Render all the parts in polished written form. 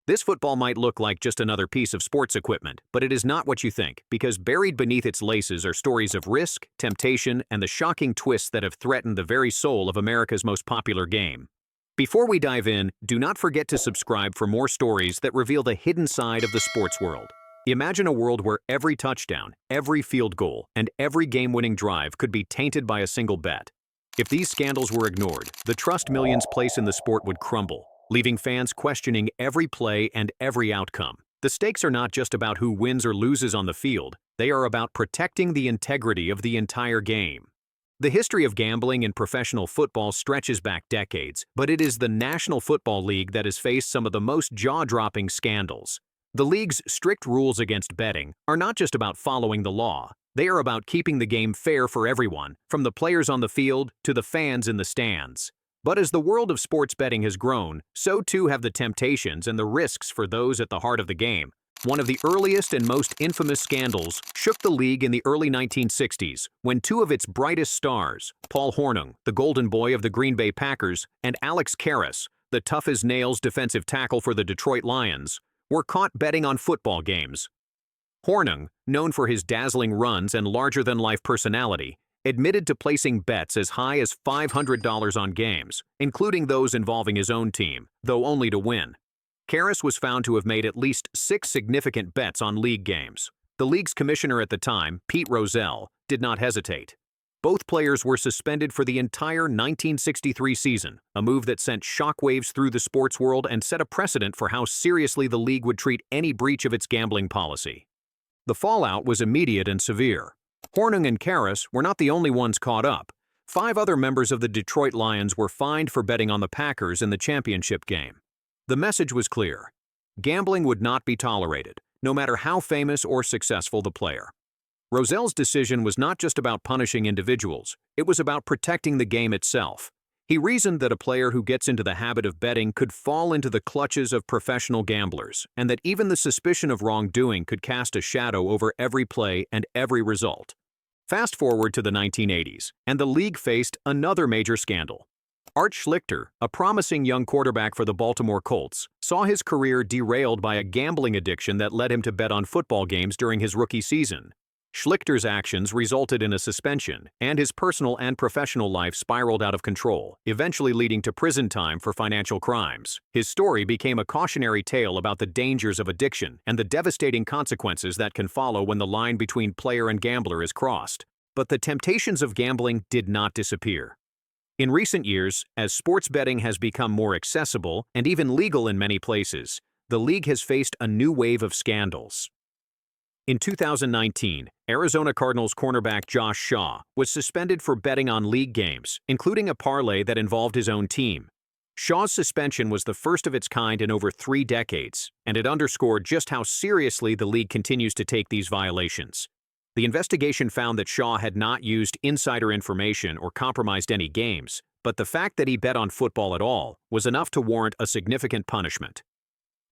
This football might look like just another piece of sports equipment, but it is not what you think, because buried beneath its laces are stories of risk, temptation, and the shocking twists that have threatened the very soul of America's most popular game. Before we dive in, do not forget to subscribe for more stories that reveal the hidden side of the sports world. Imagine a world where every touchdown, every field goal, and every game-winning drive could be tainted by a single bet. If these scandals were ignored, the trust millions place in the sport would crumble, leaving fans questioning every play and every outcome. The stakes are not just about who wins or loses on the field, they are about protecting the integrity of the entire game. The history of gambling in professional football stretches back decades, but it is the National Football League that has faced some of the most jaw-dropping scandals. The league's strict rules against betting are not just about following the law, they are about keeping the game fair for everyone, from the players on the field to the fans in the stands. But as the world of sports betting has grown, so too have the temptations and the risks for those at the heart of the game. One of the earliest and most infamous scandals shook the league in the early 1960s when two of its brightest stars, Paul Hornung, the golden boy of the Green Bay Packers, and Alex Karras, the tough-as-nails defensive tackle for the Detroit Lions, were caught betting on football games. Hornung, known for his dazzling runs and larger-than-life personality, admitted to placing bets as high as $500 on games, including those involving his own team, though only to win. Karras was found to have made at least 6 significant bets on league games. The league's commissioner at the time, Pete Rozelle, did not hesitate. Both players were suspended for the entire 1963 season, a move that sent shockwaves through the sports world and set a precedent for how seriously the league would treat any breach of its gambling policy. The fallout was immediate and severe. Hornung and Karras were not the only ones caught up. 5 other members of the Detroit Lions were fined for betting on the Packers in the championship game. The message was clear. Gambling would not be tolerated, no matter how famous or successful the player. Rozelle's decision was not just about punishing individuals, it was about protecting the game itself. He reasoned that a player who gets into the habit of betting could fall into the clutches of professional gamblers, and that even the suspicion of wrongdoing could cast a shadow over every play and every result. Fast forward to the 1980s, and the league faced another major scandal. Art Schlichter, a promising young quarterback for the Baltimore Colts, saw his career derailed by a gambling addiction that led him to bet on football games during his rookie season. Schlichter's actions resulted in a suspension, and his personal and professional life spiraled out of control, eventually leading to prison time for financial crimes. His story became a cautionary tale about the dangers of addiction and the devastating consequences that can follow when the line between player and gambler is crossed. But the temptations of gambling did not disappear. In recent years, as sports betting has become more accessible and even legal in many places, the league has faced a new wave of scandals. In 2019, Arizona Cardinals cornerback Josh Shaw was suspended for betting on league games, including a parlay that involved his own team. Shaw's suspension was the first of its kind in over 3 decades, and it underscored just how seriously the league continues to take these violations. The investigation found that Shaw had not used insider information or compromised any games, but the fact that he bet on football at all was enough to warrant a significant punishment.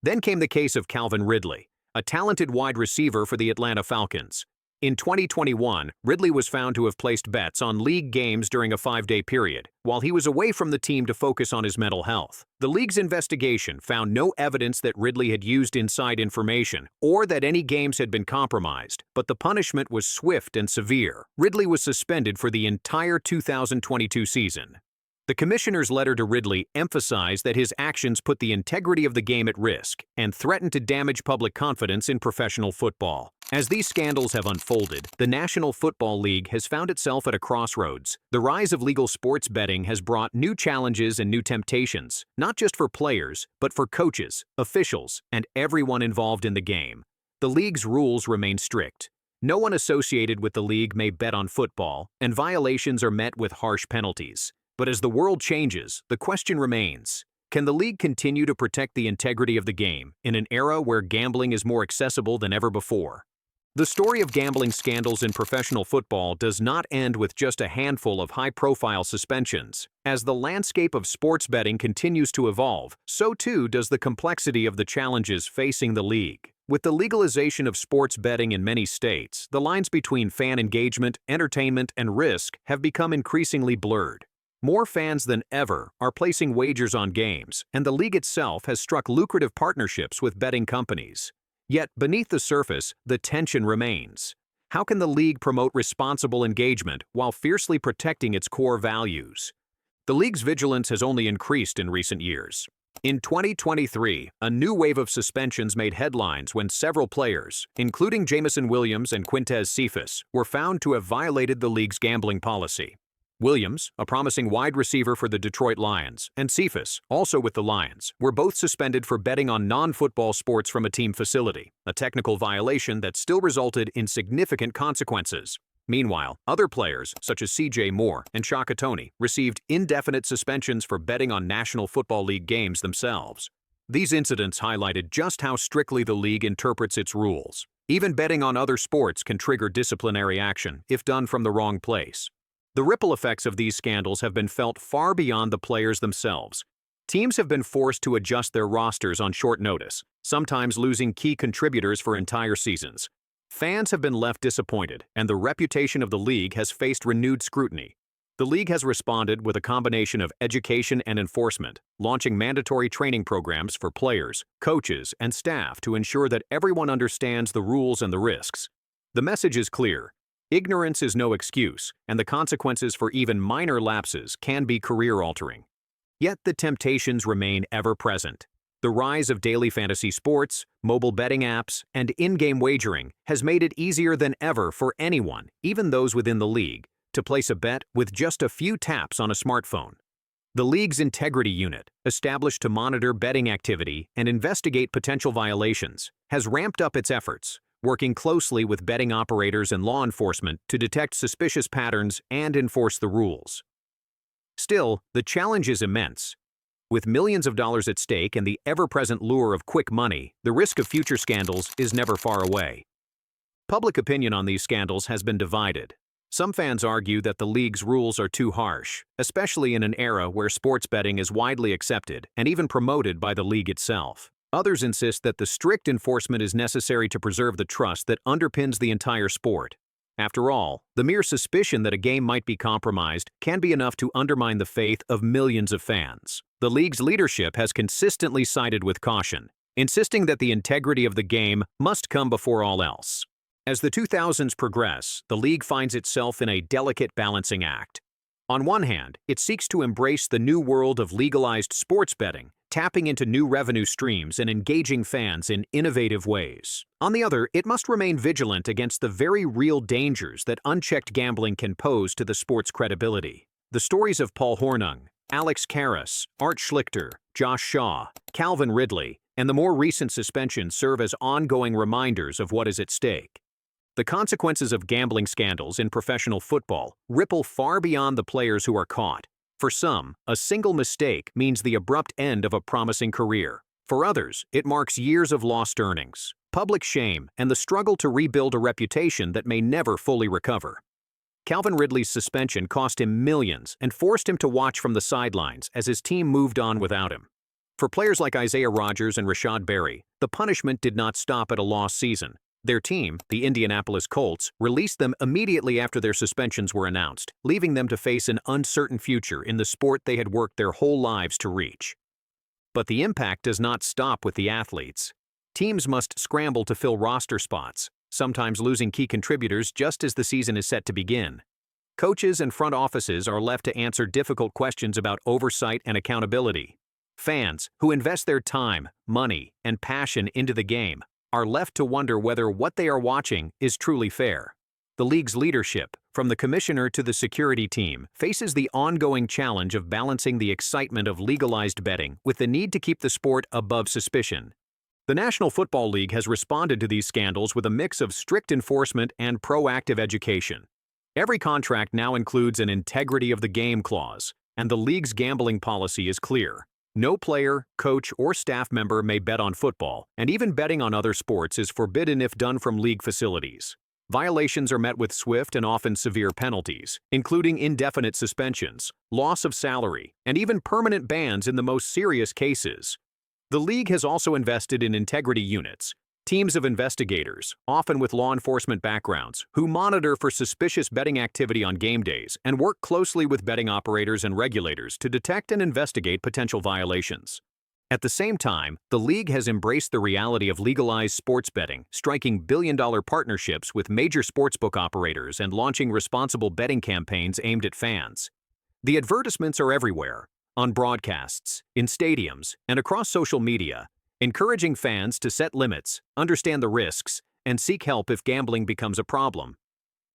Then came the case of Calvin Ridley, a talented wide receiver for the Atlanta Falcons. In 2021, Ridley was found to have placed bets on league games during a 5-day period, while he was away from the team to focus on his mental health. The league's investigation found no evidence that Ridley had used inside information or that any games had been compromised, but the punishment was swift and severe. Ridley was suspended for the entire 2022 season. The commissioner's letter to Ridley emphasized that his actions put the integrity of the game at risk and threatened to damage public confidence in professional football. As these scandals have unfolded, the National Football League has found itself at a crossroads. The rise of legal sports betting has brought new challenges and new temptations, not just for players, but for coaches, officials, and everyone involved in the game. The league's rules remain strict. No one associated with the league may bet on football, and violations are met with harsh penalties. But as the world changes, the question remains, can the league continue to protect the integrity of the game in an era where gambling is more accessible than ever before? The story of gambling scandals in professional football does not end with just a handful of high-profile suspensions. As the landscape of sports betting continues to evolve, so too does the complexity of the challenges facing the league. With the legalization of sports betting in many states, the lines between fan engagement, entertainment, and risk have become increasingly blurred. More fans than ever are placing wagers on games, and the league itself has struck lucrative partnerships with betting companies. Yet, beneath the surface, the tension remains. How can the league promote responsible engagement while fiercely protecting its core values? The league's vigilance has only increased in recent years. In 2023, a new wave of suspensions made headlines when several players, including Jamison Williams and Quintez Cephas, were found to have violated the league's gambling policy. Williams, a promising wide receiver for the Detroit Lions, and Cephas, also with the Lions, were both suspended for betting on non-football sports from a team facility, a technical violation that still resulted in significant consequences. Meanwhile, other players, such as C.J. Moore and Shaka Toney, received indefinite suspensions for betting on National Football League games themselves. These incidents highlighted just how strictly the league interprets its rules. Even betting on other sports can trigger disciplinary action if done from the wrong place. The ripple effects of these scandals have been felt far beyond the players themselves. Teams have been forced to adjust their rosters on short notice, sometimes losing key contributors for entire seasons. Fans have been left disappointed, and the reputation of the league has faced renewed scrutiny. The league has responded with a combination of education and enforcement, launching mandatory training programs for players, coaches, and staff to ensure that everyone understands the rules and the risks. The message is clear. Ignorance is no excuse, and the consequences for even minor lapses can be career-altering. Yet the temptations remain ever-present. The rise of daily fantasy sports, mobile betting apps, and in-game wagering has made it easier than ever for anyone, even those within the league, to place a bet with just a few taps on a smartphone. The league's integrity unit, established to monitor betting activity and investigate potential violations, has ramped up its efforts, working closely with betting operators and law enforcement to detect suspicious patterns and enforce the rules. Still, the challenge is immense. With millions of dollars at stake and the ever-present lure of quick money, the risk of future scandals is never far away. Public opinion on these scandals has been divided. Some fans argue that the league's rules are too harsh, especially in an era where sports betting is widely accepted and even promoted by the league itself. Others insist that the strict enforcement is necessary to preserve the trust that underpins the entire sport. After all, the mere suspicion that a game might be compromised can be enough to undermine the faith of millions of fans. The league's leadership has consistently sided with caution, insisting that the integrity of the game must come before all else. As the 2000s progress, the league finds itself in a delicate balancing act. On one hand, it seeks to embrace the new world of legalized sports betting, tapping into new revenue streams and engaging fans in innovative ways. On the other, it must remain vigilant against the very real dangers that unchecked gambling can pose to the sport's credibility. The stories of Paul Hornung, Alex Karras, Art Schlichter, Josh Shaw, Calvin Ridley, and the more recent suspensions serve as ongoing reminders of what is at stake. The consequences of gambling scandals in professional football ripple far beyond the players who are caught. For some, a single mistake means the abrupt end of a promising career. For others, it marks years of lost earnings, public shame, and the struggle to rebuild a reputation that may never fully recover. Calvin Ridley's suspension cost him millions and forced him to watch from the sidelines as his team moved on without him. For players like Isaiah Rodgers and Rashad Berry, the punishment did not stop at a lost season. Their team, the Indianapolis Colts, released them immediately after their suspensions were announced, leaving them to face an uncertain future in the sport they had worked their whole lives to reach. But the impact does not stop with the athletes. Teams must scramble to fill roster spots, sometimes losing key contributors just as the season is set to begin. Coaches and front offices are left to answer difficult questions about oversight and accountability. Fans, who invest their time, money, and passion into the game, are left to wonder whether what they are watching is truly fair. The league's leadership, from the commissioner to the security team, faces the ongoing challenge of balancing the excitement of legalized betting with the need to keep the sport above suspicion. The National Football League has responded to these scandals with a mix of strict enforcement and proactive education. Every contract now includes an integrity of the game clause, and the league's gambling policy is clear. No player, coach, or staff member may bet on football, and even betting on other sports is forbidden if done from league facilities. Violations are met with swift and often severe penalties, including indefinite suspensions, loss of salary, and even permanent bans in the most serious cases. The league has also invested in integrity units, Teams of investigators, often with law enforcement backgrounds, who monitor for suspicious betting activity on game days and work closely with betting operators and regulators to detect and investigate potential violations. At the same time, the league has embraced the reality of legalized sports betting, striking billion-dollar partnerships with major sportsbook operators and launching responsible betting campaigns aimed at fans. The advertisements are everywhere, on broadcasts, in stadiums, and across social media, encouraging fans to set limits, understand the risks, and seek help if gambling becomes a problem.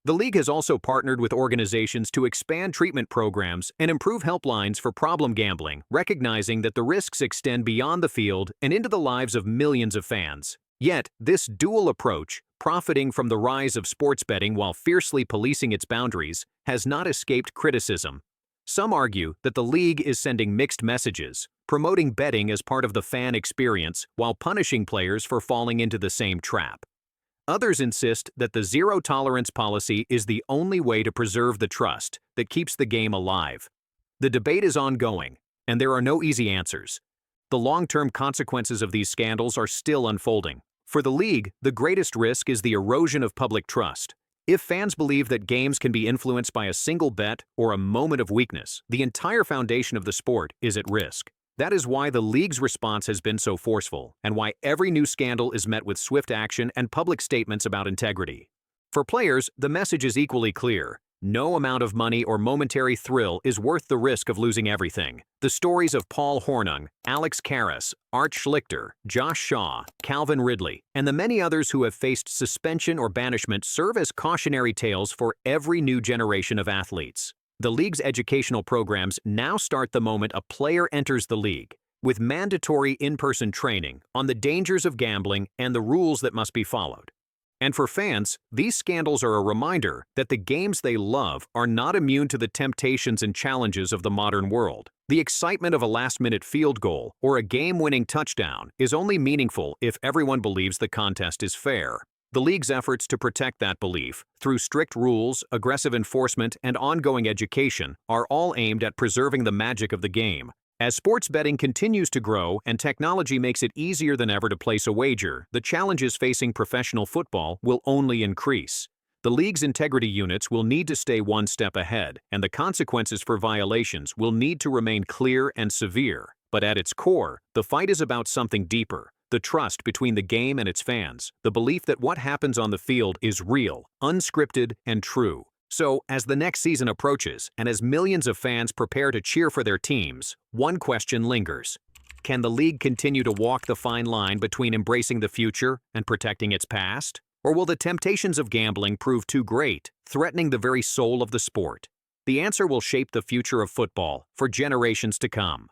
The league has also partnered with organizations to expand treatment programs and improve helplines for problem gambling, recognizing that the risks extend beyond the field and into the lives of millions of fans. Yet, this dual approach, profiting from the rise of sports betting while fiercely policing its boundaries, has not escaped criticism. Some argue that the league is sending mixed messages, promoting betting as part of the fan experience while punishing players for falling into the same trap. Others insist that the zero-tolerance policy is the only way to preserve the trust that keeps the game alive. The debate is ongoing, and there are no easy answers. The long-term consequences of these scandals are still unfolding. For the league, the greatest risk is the erosion of public trust. If fans believe that games can be influenced by a single bet or a moment of weakness, the entire foundation of the sport is at risk. That is why the league's response has been so forceful, and why every new scandal is met with swift action and public statements about integrity. For players, the message is equally clear. No amount of money or momentary thrill is worth the risk of losing everything. The stories of Paul Hornung, Alex Karras, Art Schlichter, Josh Shaw, Calvin Ridley, and the many others who have faced suspension or banishment serve as cautionary tales for every new generation of athletes. The league's educational programs now start the moment a player enters the league, with mandatory in-person training on the dangers of gambling and the rules that must be followed. And for fans, these scandals are a reminder that the games they love are not immune to the temptations and challenges of the modern world. The excitement of a last-minute field goal or a game-winning touchdown is only meaningful if everyone believes the contest is fair. The league's efforts to protect that belief, through strict rules, aggressive enforcement, and ongoing education, are all aimed at preserving the magic of the game. As sports betting continues to grow and technology makes it easier than ever to place a wager, the challenges facing professional football will only increase. The league's integrity units will need to stay one step ahead, and the consequences for violations will need to remain clear and severe. But at its core, the fight is about something deeper. The trust between the game and its fans, the belief that what happens on the field is real, unscripted, and true. So, as the next season approaches, and as millions of fans prepare to cheer for their teams, one question lingers. Can the league continue to walk the fine line between embracing the future and protecting its past? Or will the temptations of gambling prove too great, threatening the very soul of the sport? The answer will shape the future of football for generations to come.